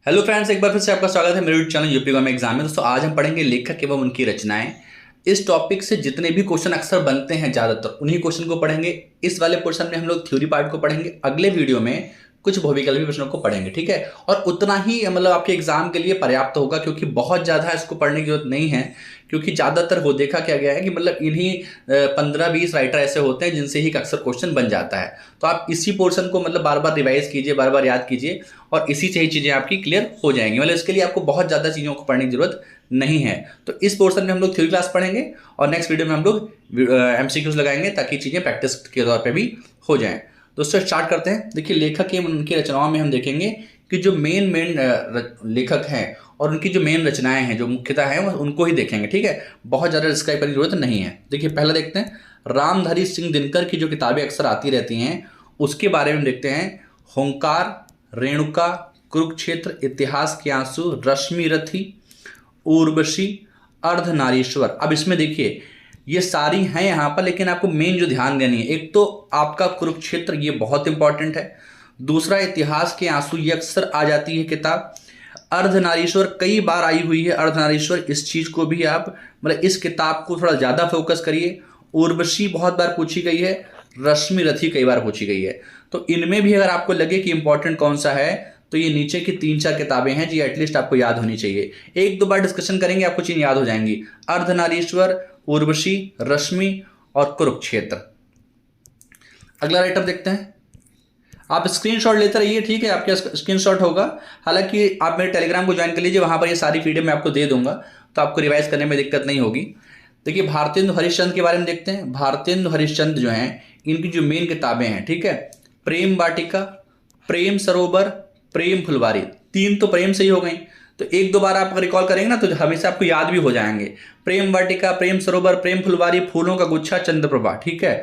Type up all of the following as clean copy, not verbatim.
Hello friends, एक बार फिर से आपका स्वागत है मेरे यूट्यूब चैनल यूपी में एग्जाम में। दोस्तों आज हम पढ़ेंगे लेखक एवं उनकी रचनाएं। इस टॉपिक से जितने भी क्वेश्चन अक्सर बनते हैं ज़्यादातर उन्हीं क्वेश्चन को पढ़ेंगे। इस वाले पोर्शन में हम लोग थ्योरी पार्ट को पढ़ेंगे, अगले वीडियो में कुछ भौतिकल्पी प्रश्नों को पढ़ेंगे, ठीक है। और उतना ही मतलब आपके एग्जाम के लिए पर्याप्त होगा, क्योंकि बहुत ज़्यादा इसको पढ़ने की जरूरत नहीं है। क्योंकि ज़्यादातर वो देखा क्या गया है कि मतलब इन्हीं 15-20 राइटर ऐसे होते हैं जिनसे ही अक्सर क्वेश्चन बन जाता है। तो आप इसी पोर्शन को मतलब बार बार रिवाइज कीजिए, बार बार याद कीजिए और इसी से ही चीज़ें आपकी क्लियर हो जाएंगी। मतलब इसके लिए आपको बहुत ज़्यादा चीज़ों को पढ़ने की जरूरत नहीं है। तो इस पोर्शन में हम लोग थ्योरी क्लास पढ़ेंगे और नेक्स्ट वीडियो में हम लोग एमसीक्यूज लगाएंगे ताकि चीज़ें प्रैक्टिस के तौर पे भी हो जाएं। दोस्तों स्टार्ट करते हैं। देखिए, लेखक एवं उनकी रचनाओं में हम देखेंगे कि जो मेन लेखक हैं और उनकी जो मेन रचनाएं हैं, जो मुख्यतः हैं, उनको ही देखेंगे, ठीक है। बहुत ज़्यादा डिस्क्राइब करने की जरूरत नहीं है। देखिए पहला देखते हैं, रामधारी सिंह दिनकर की जो किताबें अक्सर आती रहती हैं उसके बारे में देखते हैं। होंकार, रेणुका, कुरुक्षेत्र, इतिहास के आंसू, रश्मि रथी, उर्वशी, अर्धनारीश्वर। अब इसमें देखिए ये सारी हैं यहाँ पर, लेकिन आपको मेन जो ध्यान देनी है, एक तो आपका कुरुक्षेत्र, ये बहुत इंपॉर्टेंट है। दूसरा इतिहास के आंसू, ये अक्सर आ जाती है किताब। अर्धनारीश्वर कई बार आई हुई है, अर्धनारीश्वर, इस चीज़ को भी आप मतलब इस किताब को थोड़ा ज़्यादा फोकस करिए। उर्वशी बहुत बार पूछी गई है, रश्मि रथी कई बार पूछी गई है। तो इनमें भी अगर आपको लगे कि इंपॉर्टेंट कौन सा है तो ये नीचे की 3-4 किताबें हैं जी, एटलीस्ट आपको याद होनी चाहिए। एक दो बार डिस्कशन करेंगे आपको चीज़ याद हो जाएंगी। अर्धनारीश्वर, उर्वशी, रश्मि और कुरुक्षेत्र। अगला राइटर देखते हैं। आप स्क्रीनशॉट लेते रहिए, ठीक है, आपके स्क्रीनशॉट होगा। हालांकि आप मेरे टेलीग्राम को ज्वाइन कर लीजिए, वहां पर ये सारी पीडीएफ मैं आपको दे दूंगा, तो आपको रिवाइज करने में दिक्कत नहीं होगी। देखिए भारतेंदु हरिश्चंद्र के बारे में देखते हैं। भारतेंदु हरिश्चंद्र जो हैं, इनकी जो मेन किताबें हैं, ठीक है, प्रेम वाटिका, प्रेम सरोवर, प्रेम फुलवारी। 3 तो प्रेम से ही हो गई, तो एक दो बार आप रिकॉल करेंगे ना तो हमेशा आपको याद भी हो जाएंगे। प्रेम वाटिका, प्रेम सरोवर, प्रेम फुलवारी, फूलों का गुच्छा, चंद्रप्रभा, ठीक है,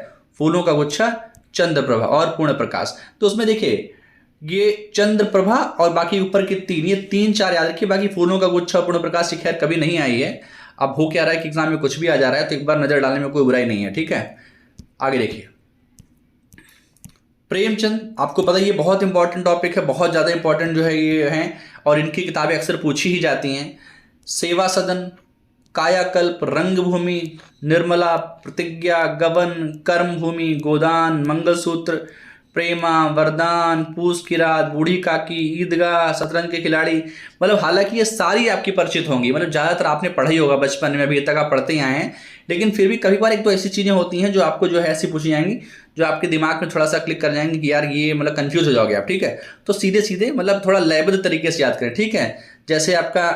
फूलों का गुच्छा, चंद्रप्रभा और पूर्ण प्रकाश। तो उसमें देखिए ये चंद्रप्रभा और बाकी ऊपर के 3, ये 3-4 याद रखिए। बाकी फूलों का गुच्छा और पूर्ण प्रकाश की खैर कभी नहीं आई है। अब हो क्या रहा है कि एग्जाम में कुछ भी आ जा रहा है, तो एक बार नजर डालने में कोई बुराई नहीं है, ठीक है। आगे देखिए, प्रेमचंद, आपको पता है ये बहुत इंपॉर्टेंट टॉपिक है, बहुत ज़्यादा इंपॉर्टेंट जो है ये हैं और इनकी किताबें अक्सर पूछी ही जाती हैं। सेवा सदन, कायाकल्प, रंगभूमि, निर्मला, प्रतिज्ञा, गबन, कर्मभूमि, गोदान, मंगलसूत्र, प्रेमा, वरदान, पूस की रात, बूढ़ी काकी, ईदगाह, शतरंज के खिलाड़ी। मतलब हालांकि ये सारी आपकी परिचित होंगी, मतलब ज़्यादातर आपने पढ़ा ही होगा बचपन में, अभी तक आप पढ़ते ही आए हैं। लेकिन फिर भी कभी बार एक तो ऐसी चीज़ें होती हैं जो आपको जो है ऐसी पूछी जाएंगी जो आपके दिमाग में थोड़ा सा क्लिक कर जाएंगे कि यार ये मतलब कंफ्यूज हो जाओगे आप, ठीक है। तो सीधे सीधे मतलब थोड़ा लयबद्ध तरीके से याद करें, ठीक है। जैसे आपका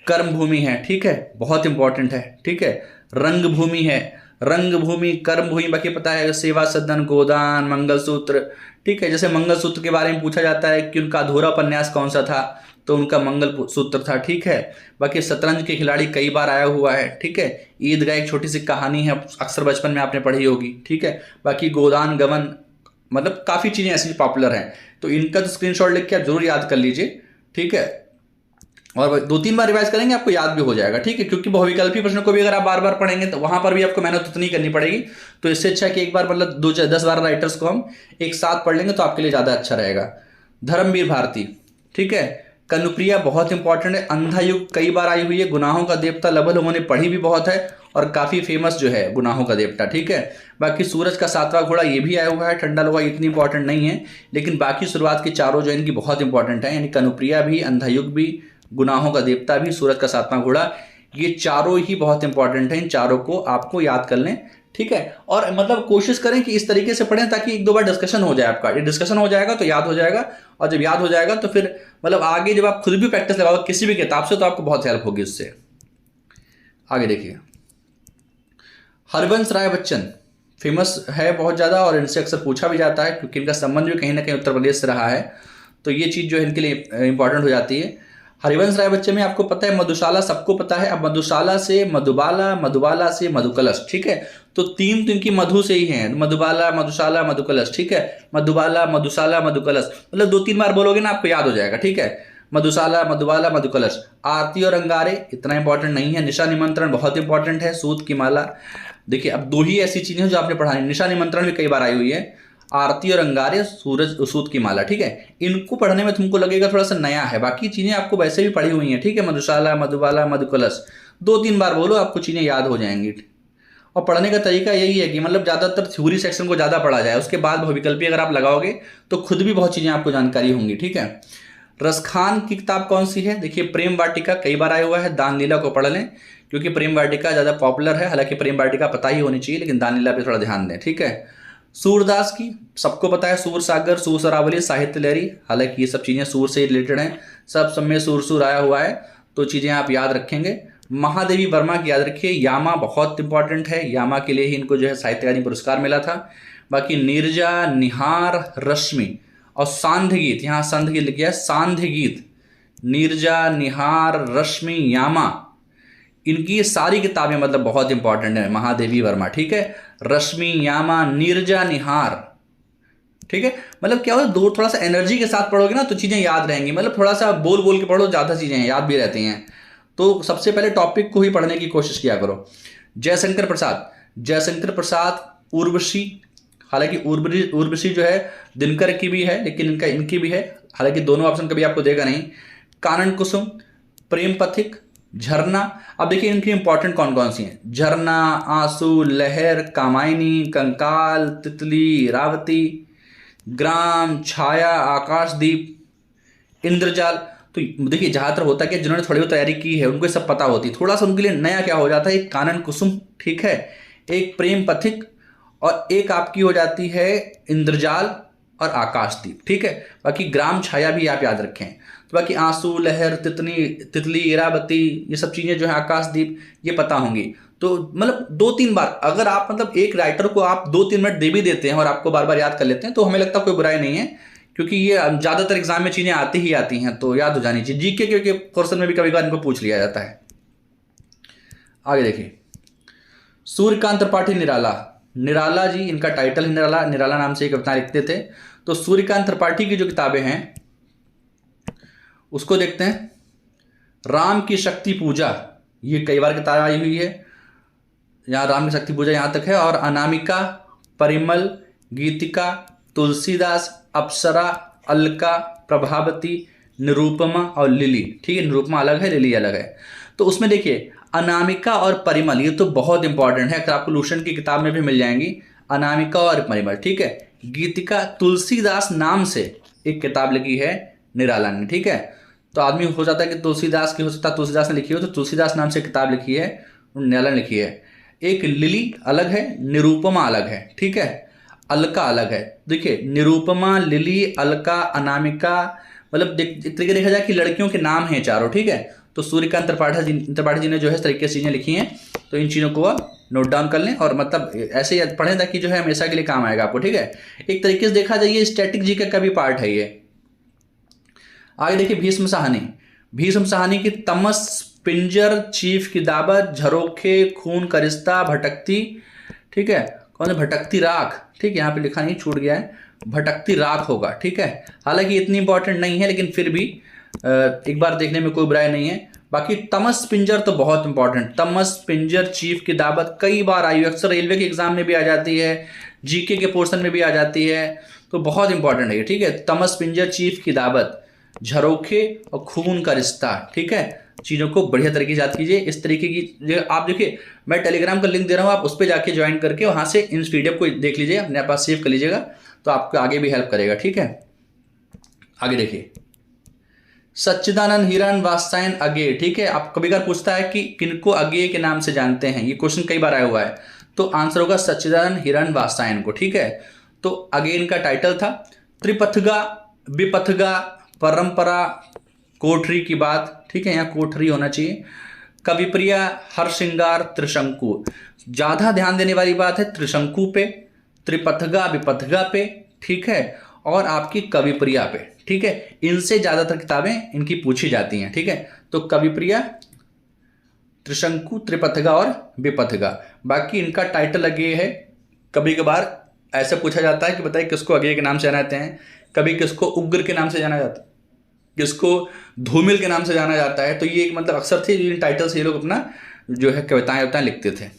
कर्म भूमि है, ठीक है, बहुत इंपॉर्टेंट है, ठीक है। रंग भूमि है, रंग भूमि, कर्म भूमि बाकी पता है, सेवा सदन, गोदान, मंगलसूत्र, ठीक है। जैसे मंगलसूत्र के बारे में पूछा जाता है कि उनका अधूरा उपन्यास कौन सा था, तो उनका मंगलसूत्र था, ठीक है। बाकी शतरंज के खिलाड़ी कई बार आया हुआ है, ठीक है। ईदगाह एक छोटी सी कहानी है, अक्सर बचपन में आपने पढ़ी होगी, ठीक है। बाकी गोदान, गमन, मतलब काफ़ी चीज़ें ऐसी पॉपुलर हैं, तो इनका तो स्क्रीनशॉट लेके आप जरूर याद कर लीजिए, ठीक है। और 2-3 बार रिवाइज करेंगे आपको याद भी हो जाएगा, ठीक है। क्योंकि बहुविकल्पी प्रश्नों को भी अगर आप बार बार पढ़ेंगे तो वहां पर भी आपको मेहनत उतनी करनी पड़ेगी। तो इससे अच्छा कि एक बार मतलब 10-12 राइटर्स को हम एक साथ पढ़ लेंगे तो आपके लिए ज़्यादा अच्छा रहेगा। धर्मवीर भारती, ठीक है। कनुप्रिया बहुत इंपॉर्टेंट है। अंधा युग कई बार आई हुई है। गुनाहों का देवता लगभग लोगों ने पढ़ी भी बहुत है और काफ़ी फेमस जो है गुनाहों का देवता, ठीक है। बाकी सूरज का 7वां घोड़ा ये भी आया हुआ है। ठंडा लोहा इतनी इंपॉर्टेंट नहीं है, लेकिन बाकी शुरुआत के चारों जो इनकी बहुत इंपॉर्टेंट है, यानी कनुप्रिया भी, अंधा युग भी, गुनाहों का देवता भी, सूरज का 7वां घोड़ा, ये चारों ही बहुत इंपॉर्टेंट हैं। इन चारों को आपको याद कर लें, ठीक है। और मतलब कोशिश करें कि इस तरीके से पढ़ें ताकि एक दो बार डिस्कशन हो जाए आपका। ये डिस्कशन हो जाएगा तो याद हो जाएगा, और जब याद हो जाएगा तो फिर मतलब आगे जब आप खुद भी प्रैक्टिस लगाओगे किसी भी किताब से तो आपको बहुत हेल्प होगी उससे। आगे देखिए, हरवंश राय बच्चन फेमस है बहुत ज़्यादा और इनसे अक्सर पूछा भी जाता है क्योंकि इनका संबंध भी कहीं ना कहीं उत्तर प्रदेश से रहा है, तो ये चीज़ जो है इनके लिए इंपॉर्टेंट हो जाती है। हरिवंश राय बच्चन में आपको पता है मधुशाला सबको पता है। अब मधुशाला से मधुबाला, मधुबाला से मधुकलश, ठीक है। तो 3 तो इनकी मधु से ही हैं, मधुबाला, मधुशाला, मधुकलश, ठीक है। मधुबाला, मधुशाला, मधुकलश, मतलब 2-3 बार बोलोगे ना आपको याद हो जाएगा, ठीक है। मधुशाला, मधुबाला, मधुकलश। आरती और अंगारे इतना इंपॉर्टेंट नहीं है। निशा निमंत्रण बहुत इंपॉर्टेंट है। सूत की माला। देखिए अब 2 ही ऐसी चीजें हैं जो आपने पढ़ा है। निशा निमंत्रण भी कई बार आई हुई है। आरती और अंगारे, सूरज सूत की माला। ठीक है, इनको पढ़ने में तुमको लगेगा थोड़ा सा नया है, बाकी चीज़ें आपको वैसे भी पढ़ी हुई हैं। ठीक है, मधुशाला, मधुबाला, मधुकलश 2-3 बार बोलो, आपको चीज़ें याद हो जाएंगी। और पढ़ने का तरीका यही है कि मतलब ज़्यादातर थ्योरी सेक्शन को ज़्यादा पढ़ा जाए, उसके बाद बहुविकल्पी अगर आप लगाओगे तो खुद भी बहुत चीज़ें आपको जानकारी होंगी। ठीक है, रसखान की किताब कौन सी है? देखिए, प्रेम वाटिका कई बार आया हुआ है, दान लीला को पढ़ लें क्योंकि प्रेम वाटिका ज़्यादा पॉपुलर है। हालांकि प्रेम वाटिका पता ही होनी चाहिए, लेकिन दान लीला पे थोड़ा ध्यान दें। ठीक है, सूरदास की सबको पता है, सूर सागर, सूर सरावली, साहित्य लहरी। हालांकि ये सब चीज़ें सूर से रिलेटेड हैं, सब में सूर सूर आया हुआ है, तो चीज़ें आप याद रखेंगे। महादेवी वर्मा की याद रखिए, यामा बहुत इंपॉर्टेंट है, यामा के लिए ही इनको जो है साहित्य अकादमी पुरस्कार मिला था। बाकी नीरजा, निहार, रश्मि और सांध्य गीत, यहाँ सांध्य गीत लिखा है, सांध्य गीत, नीरजा, निहार, रश्मि, यामा, इनकी सारी किताबें मतलब बहुत इंपॉर्टेंट है, महादेवी वर्मा। ठीक है, रश्मि, यामा, नीरजा, निहार। ठीक है, मतलब क्या हो, दो थोड़ा सा एनर्जी के साथ पढ़ोगे ना तो चीज़ें याद रहेंगी, मतलब थोड़ा सा बोल बोल के पढ़ो, ज़्यादा चीज़ें याद भी रहती हैं। तो सबसे पहले टॉपिक को ही पढ़ने की कोशिश किया करो। जयशंकर प्रसाद, जयशंकर प्रसाद, उर्वशी, हालांकि उर्वशी जो है दिनकर की भी है, लेकिन इनकी भी है, हालांकि दोनों ऑप्शन कभी आपको देगा नहीं। कानन कुसुम, प्रेम पथिक, झरना। अब देखिए इनकी इंपॉर्टेंट कौन कौन सी हैं, झरना, आंसू, लहर, कामायनी, कंकाल, तितली, रावती, ग्राम, छाया, आकाशदीप, इंद्रजाल। तो देखिए ज़्यादातर होता है कि जिन्होंने थोड़ी बहुत तैयारी की है उनको सब पता होती, थोड़ा सा उनके लिए नया क्या हो जाता है, एक कानन कुसुम, ठीक है, एक प्रेम पथिक, और एक आपकी हो जाती है इंद्रजाल और आकाशदीप। ठीक है, बाकी ग्राम, छाया भी आप याद रखें। तो बाकी आंसू, लहर, तितली, इरावती, ये सब चीज़ें जो है, आकाशदीप, ये पता होंगी। तो मतलब 2-3 बार अगर आप मतलब एक राइटर को आप 2-3 मिनट दे भी देते हैं और आपको बार बार याद कर लेते हैं तो हमें लगता है कोई बुराई नहीं है, क्योंकि ये ज़्यादातर एग्जाम में चीज़ें आती ही आती हैं, तो याद हो जानी चाहिए। जीके के क्वेश्चन में भी कभी कभार इनको पूछ लिया जाता है। आगे देखिए, सूर्यकांत त्रिपाठी निराला, निराला जी इनका टाइटल है, निराला, निराला नाम से एक कविता लिखते थे। तो सूर्यकांत त्रिपाठी की जो किताबें हैं उसको देखते हैं। राम की शक्ति पूजा, ये कई बार किताब आई हुई है, यहाँ राम की शक्ति पूजा यहाँ तक है। और अनामिका, परिमल, गीतिका, तुलसीदास, अप्सरा, अलका, प्रभावती, निरूपमा और लिली। ठीक है, निरूपमा अलग है, लिली अलग है। तो उसमें देखिए अनामिका और परिमल, ये तो बहुत इंपॉर्टेंट है, अगर आपको लूशन की किताब में भी मिल जाएंगी, अनामिका और परिमल। ठीक है, गीतिका तुलसीदास नाम से एक किताब लिखी है निराला ने। ठीक है, तो आदमी हो जाता है कि तुलसीदास की हो सकता है तुलसीदास ने लिखी हो, तो तुलसीदास नाम से किताब लिखी है, निराला ने लिखी है। एक लिली अलग है, निरूपमा अलग है। ठीक है, अलका अलग है। देखिए निरूपमा, लिली, अलका, अनामिका, मतलब एक तरीके देखा जाए कि लड़कियों के नाम हैं चारों। ठीक है, तो सूर्यकांत त्रिपाठी जी ने जो है इस तरीके से चीज़ें लिखी हैं, तो इन चीज़ों को आप नोट डाउन कर लें और मतलब ऐसे ही पढ़ें ताकि जो है हमेशा के लिए काम आएगा आपको। ठीक है, एक तरीके से देखा जाए ये स्टैटिक जीके का भी पार्ट है ये। आगे देखिए भीष्म साहनी, भीष्म साहनी की तमस, पिंजर, चीफ की दावत, झरोखे, खून का रिश्ता, भटकती। ठीक है, कौन है, भटकती राख। ठीक है, यहाँ पे लिखा नहीं, छूट गया है, भटकती राख होगा। ठीक है, हालांकि इतनी इंपॉर्टेंट नहीं है, लेकिन फिर भी एक बार देखने में कोई बुराई नहीं है। बाकी तमस पिंजर तो बहुत इंपॉर्टेंट, तमस पिंजर, चीफ की दावत कई बार आई, अक्सर रेलवे के एग्जाम में भी आ जाती है, जीके के पोर्शन में भी आ जाती है, तो बहुत इंपॉर्टेंट है। ठीक है, तमस पिंजर, चीफ की दावत, झरोखे और खून का रिश्ता। ठीक है, चीज़ों को बढ़िया तरीके से याद कीजिए। इस तरीके की आप देखिए, मैं टेलीग्राम का लिंक दे रहा हूँ, आप उस पर जाके ज्वाइन करके वहाँ से इन पीडीएफ को देख लीजिए, अपने पास सेव कर लीजिएगा, तो आपको आगे भी हेल्प करेगा। ठीक है, आगे देखिए, सच्चिदानंद हिरण वात्सायन अगे। ठीक है, आप कभी कभार पूछता है कि किनको अगे के नाम से जानते हैं, ये क्वेश्चन कई बार आया हुआ है, तो आंसर होगा सच्चिदानंद हिरण वात्सायन को। ठीक है, तो अगे इनका टाइटल था त्रिपथगा, विपथगा, परंपरा, कोठरी की बात। ठीक है, यहाँ कोठरी होना चाहिए, कविप्रिया, हरश्रृंगार, त्रिशंकु। ज़्यादा ध्यान देने वाली बात है त्रिशंकु पे, त्रिपथगा, विपथगा पे। ठीक है, और आपकी कविप्रिया पे। ठीक है, इनसे ज़्यादातर किताबें इनकी पूछी जाती हैं। ठीक है, तो कविप्रिया, त्रिशंकु, त्रिपथगा और विपथगा। बाकी इनका टाइटल अगे है। कभी कभार ऐसा पूछा जाता है कि बताइए किसको अगे के नाम से जाना हैं, कभी किसको उग्र के नाम से जाना जाता है, किसको धूमिल के नाम से जाना जाता है। तो ये एक मतलब अक्सर थे इन टाइटल से ये लोग अपना जो है कविताएं लिखते थे।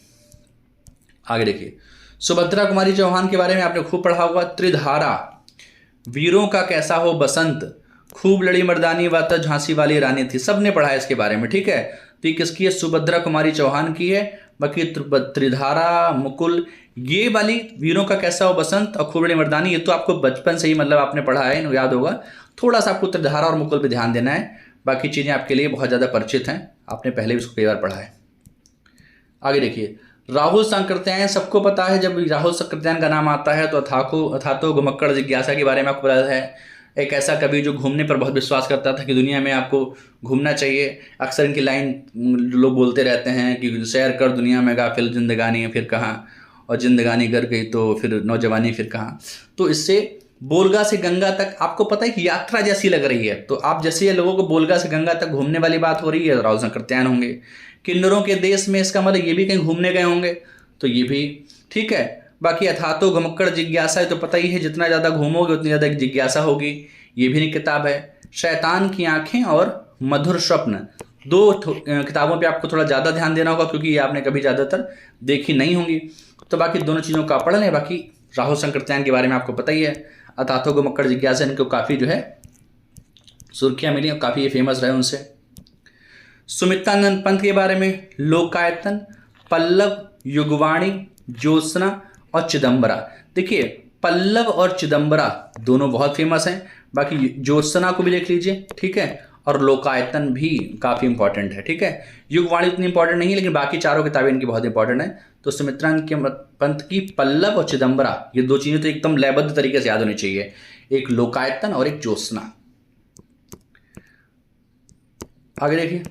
आगे देखिए, सुभद्रा कुमारी चौहान के बारे में आपने खूब पढ़ा होगा। त्रिधारा, वीरों का कैसा हो बसंत, खूब लड़ी मर्दानी बात झांसी वाली रानी थी, सबने पढ़ा है इसके बारे में, ठीक है। तो ये किसकी है? सुभद्रा कुमारी चौहान की है। बाकी त्रिधारा, मुकुल, ये वाली वीरों का कैसा हो बसंत और खूब लड़ी मर्दानी, ये तो आपको बचपन से ही मतलब आपने पढ़ा है, याद होगा। थोड़ा सा आपको त्रिधारा और मुकुल पे ध्यान देना है, बाकी चीज़ें आपके लिए बहुत ज़्यादा परिचित हैं, आपने पहले भी इसको कई बार पढ़ा है। आगे देखिए, राहुल सांकृत्यायन सबको पता है। जब राहुल सांकृत्यायन का नाम आता है तो अथातो घुमक्कड़ जिज्ञासा के बारे में आपको पता है। एक ऐसा कवि जो घूमने पर बहुत विश्वास करता था कि दुनिया में आपको घूमना चाहिए। अक्सर इनकी लाइन लोग बोलते रहते हैं कि सैर कर दुनिया में गाफिल जिंदगानी फिर कहाँ, और जिंदगानी कर गई तो फिर नौजवानी फिर कहाँ। तो इससे बोलगा से गंगा तक आपको पता है कि यात्रा जैसी लग रही है, तो आप जैसे लोगों को बोलगा से गंगा तक घूमने वाली बात हो रही है, राहुल सांकृत्यायन होंगे। किन्नरों के देश में, इसका मतलब ये भी कहीं घूमने गए होंगे, तो ये भी ठीक है। बाकी अथातो घुमक्कड़ जिज्ञासा है तो पता ही है, जितना ज़्यादा घूमोगे उतनी ज़्यादा जिज्ञासा होगी, ये भी एक किताब है। शैतान की आंखें और मधुर स्वप्न, दो किताबों पे आपको थोड़ा ज़्यादा ध्यान देना होगा क्योंकि ये आपने कभी ज़्यादातर देखी नहीं होंगी, तो बाकी दोनों चीज़ों का पढ़ लें। बाकी राहुल सांकृत्यायन के बारे में आपको पता ही है, अथातो घुमक्कड़ जिज्ञासा इनको काफ़ी जो है सुर्खियाँ मिली और काफ़ी ये फेमस रहे उनसे। सुमित्रानंद पंत के बारे में लोकायतन, पल्लव, युगवाणी, ज्योत्सना और चिदंबरा। देखिए पल्लव और चिदंबरा दोनों बहुत फेमस हैं, बाकी ज्योत्सना को भी देख लीजिए, ठीक है, और लोकायतन भी काफ़ी इंपॉर्टेंट है, ठीक है। युगवाणी उतनी इंपॉर्टेंट नहीं है, लेकिन बाकी चारों किताबें इनकी बहुत इंपॉर्टेंट है। तो सुमित्रानंद के पंत की पल्लव और चिदंबरा, ये दो चीज़ें तो एकदम लयबद्ध तरीके से याद होनी चाहिए, एक लोकायतन और एक ज्योत्सना। आगे देखिए,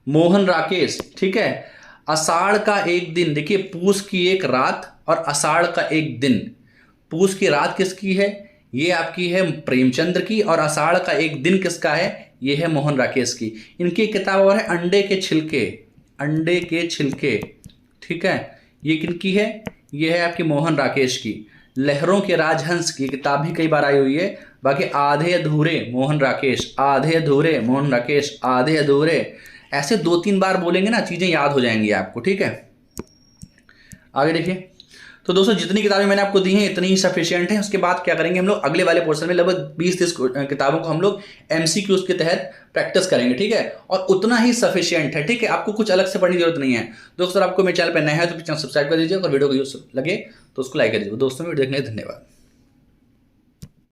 मोहन राकेश, ठीक है। आषाढ़ का एक दिन, देखिए पूस की एक रात और आषाढ़ का एक दिन। पूस की रात किसकी है? ये आपकी है प्रेमचंद्र की, और आषाढ़ का एक दिन किसका है? ये है मोहन राकेश की। इनकी किताब और है अंडे के छिलके, अंडे के छिलके, ठीक है, ये किनकी है? ये है आपकी मोहन राकेश की। लहरों के राजहंस की किताब भी कई बार आई हुई है। बाकी आधे अधूरे मोहन राकेश, आधे अधूरे मोहन राकेश, आधे अधूरे, ऐसे 2-3 बार बोलेंगे ना, चीज़ें याद हो जाएंगी आपको, ठीक है। आगे देखिए, तो दोस्तों जितनी किताबें मैंने आपको दी हैं इतनी ही सफिशिएंट है। उसके बाद क्या करेंगे हम लोग, अगले वाले पोर्शन में लगभग 20-30 किताबों को हम लोग MCQs के तहत प्रैक्टिस करेंगे, ठीक है, और उतना ही सफिशिएंट है, ठीक है। आपको कुछ अलग से पढ़ने की जरूरत नहीं है। दोस्तों आपको मेरे चैनल पर नया है तो चैनल सब्सक्राइब कर दीजिए, और वीडियो को यूज लगे तो उसको लाइक कर दीजिए। दोस्तों वीडियो देखने के लिए धन्यवाद।